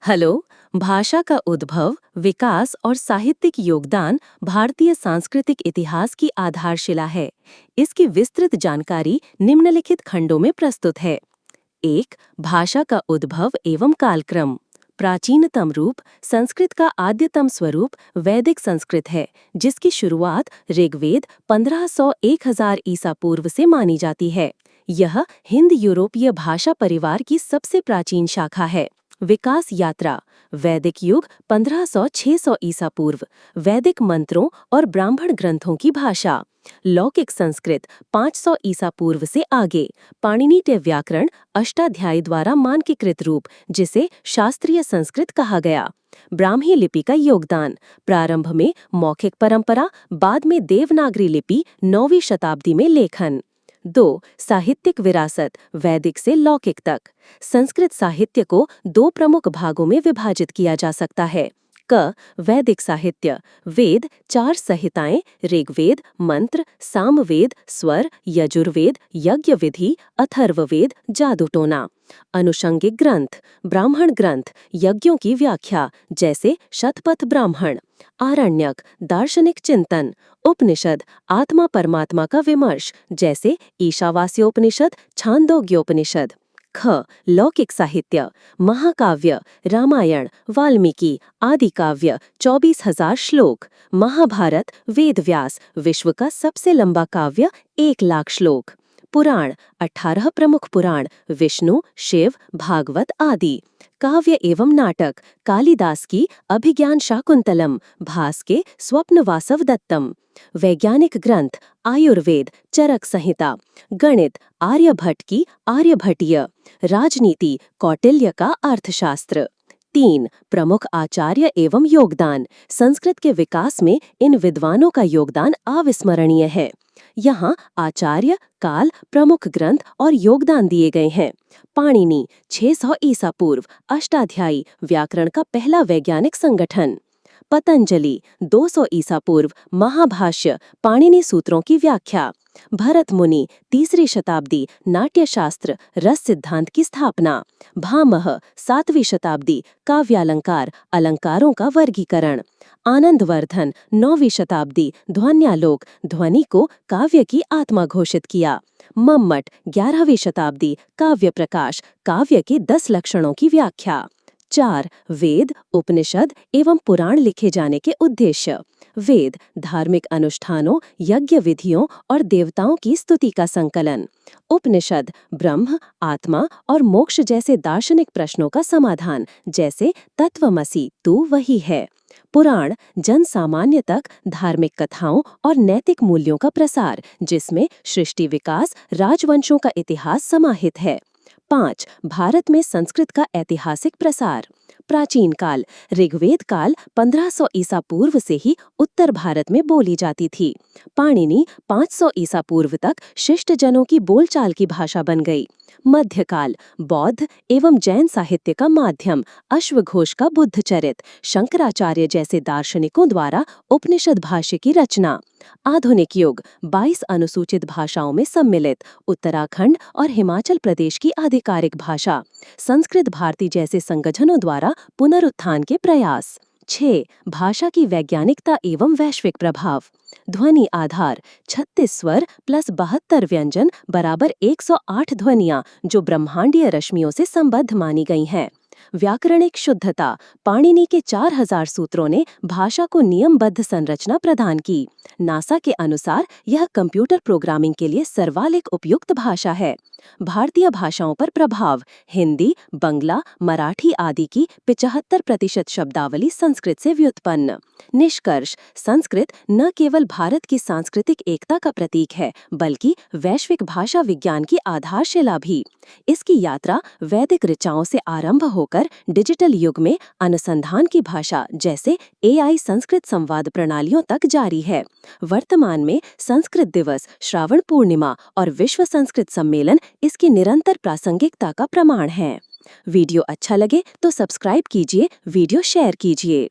Hello. भाषा का उद्भव, विकास और साहित्यिक योगदान भारतीय सांस्कृतिक इतिहास की आधारशिला है। इसकी विस्तृत जानकारी निम्नलिखित खंडों में प्रस्तुत है। 1. भाषा का उद्भव एवं कालक्रम। प्राचीनतम रूप संस्कृत का आद्यतम स्वरूप वैदिक संस्कृत है, जिसकी शुरुआत ऋग्वेद 1500-1000 ईसा पूर्व से मानी जाती है। यह हिंद यूरोपीय भाषा परिवार की सबसे प्राचीन शाखा है। विकास यात्रा वैदिक युग 1500-600 ईसा पूर्व, वैदिक मंत्रों और ब्राह्मण ग्रंथों की भाषा। लौकिक संस्कृत 500 ईसा पूर्व से आगे, पाणिनीय व्याकरण अष्टाध्यायी द्वारा मानकीकृत रूप, जिसे शास्त्रीय संस्कृत कहा गया। ब्राह्मी लिपि का योगदान, प्रारंभ में मौखिक परंपरा, बाद में देवनागरी लिपि, 9वीं शताब्दी में लेखन। 2. साहित्यिक विरासत वैदिक से लौकिक तक। संस्कृत साहित्य को दो प्रमुख भागों में विभाजित किया जा सकता है। क. वैदिक साहित्य, वेद 4 संहिताएं, ऋग्वेद, मंत्र, सामवेद, स्वर, यजुर्वेद, यज्ञ विधि, अथर्ववेद, जादूटोना। अनुषंगिक ग्रंथ, ब्राह्मण ग्रंथ, यज्ञों की व्याख्या जैसे शतपथ ब्राह्मण। आरण्यक, दार्शनिक चिंतन। उपनिषद, आत्मा परमात्मा का विमर्श जैसे ईशावास्योपनिषद, छांदोग्योपनिषद। ख. लौकिक साहित्य, महाकाव्य, रामायण, वाल्मीकि, आदि काव्य 24,000 श्लोक। महाभारत, वेदव्यास, विश्व का सबसे लंबा काव्य 1,00,000 श्लोक। पुराण, 18 प्रमुख पुराण, विष्णु, शिव, भागवत आदि। काव्य एवं नाटक, कालिदास की अभिज्ञान शाकुंतलम, भास के स्वप्न वासव दत्तम। वैज्ञानिक ग्रंथ, आयुर्वेद, चरक संहिता। गणित, आर्यभट्ट की आर्यभट्टीय। राजनीति, कौटिल्य का अर्थशास्त्र। 3. प्रमुख आचार्य एवं योगदान, संस्कृत के विकास में इन विद्वानों का योगदान अविस्मरणीय है। यहाँ आचार्य, काल, प्रमुख ग्रंथ और योगदान दिए गए हैं। पाणिनि 600 ईसा पूर्व, अष्टाध्यायी, व्याकरण का पहला वैज्ञानिक संगठन। पतंजलि 200 ईसा पूर्व, महाभाष्य, पाणिनि सूत्रों की व्याख्या। भरत मुनि 3री शताब्दी, नाट्यशास्त्र, रस सिद्धांत की स्थापना। भामह 7वीं शताब्दी, काव्यालंकार, अलंकारों का वर्गीकरण। आनंदवर्धन 9वीं शताब्दी, ध्वन्यालोक, ध्वनि को काव्य की आत्मा घोषित किया। मम्मट 11वीं शताब्दी, काव्य प्रकाश, काव्य के 10 लक्षणों की व्याख्या। 4. वेद, उपनिषद एवं पुराण लिखे जाने के उद्देश्य। वेद, धार्मिक अनुष्ठानों, यज्ञ विधियों और देवताओं की स्तुति का संकलन। उपनिषद, ब्रह्म, आत्मा और मोक्ष जैसे दार्शनिक प्रश्नों का समाधान, जैसे तत्वमसि, तू वही है। पुराण, जन सामान्य तक धार्मिक कथाओं और नैतिक मूल्यों का प्रसार, जिसमें सृष्टि विकास, राजवंशों का इतिहास समाहित है। 5. भारत में संस्कृत का ऐतिहासिक प्रसार। प्राचीन काल, ऋग्वेद काल 1500 ईसा पूर्व से ही उत्तर भारत में बोली जाती थी। पाणिनि 500 ईसा पूर्व तक शिष्ट जनों की बोलचाल की भाषा बन गई। मध्यकाल, बौद्ध एवं जैन साहित्य का माध्यम, अश्वघोष का बुद्धचरित, शंकराचार्य जैसे दार्शनिकों द्वारा उपनिषद भाष्य की रचना। आधुनिक युग, 22 अनुसूचित भाषाओं में सम्मिलित, उत्तराखंड और हिमाचल प्रदेश की आधिकारिक भाषा। संस्कृत भारती जैसे संगठनों द्वारा पुनरुत्थान के प्रयास। 6. भाषा की वैज्ञानिकता एवं वैश्विक प्रभाव। ध्वनि आधार, 36 स्वर प्लस 72 व्यंजन बराबर 108 ध्वनियाँ, जो ब्रह्मांडीय रश्मियों से संबद्ध मानी गई हैं। व्याकरणिक शुद्धता, पाणिनि के 4000 सूत्रों ने भाषा को नियमबद्ध संरचना प्रदान की। नासा के अनुसार यह कंप्यूटर प्रोग्रामिंग के लिए सर्वाधिक उपयुक्त भाषा है। भारतीय भाषाओं पर प्रभाव, हिंदी, बंगला, मराठी आदि की 75% शब्दावली संस्कृत से व्युत्पन्न। निष्कर्ष, संस्कृत न केवल भारत की सांस्कृतिक एकता का प्रतीक है, बल्कि वैश्विक भाषा विज्ञान की आधारशिला भी। इसकी यात्रा वैदिक ऋचाओं से आरंभ होकर डिजिटल युग में अनुसंधान की भाषा जैसे AI संस्कृत संवाद प्रणालियों तक जारी है। वर्तमान में संस्कृत दिवस, श्रावण पूर्णिमा और विश्व संस्कृत सम्मेलन इसकी निरंतर प्रासंगिकता का प्रमाण है। वीडियो अच्छा लगे तो सब्सक्राइब कीजिए, वीडियो शेयर कीजिए।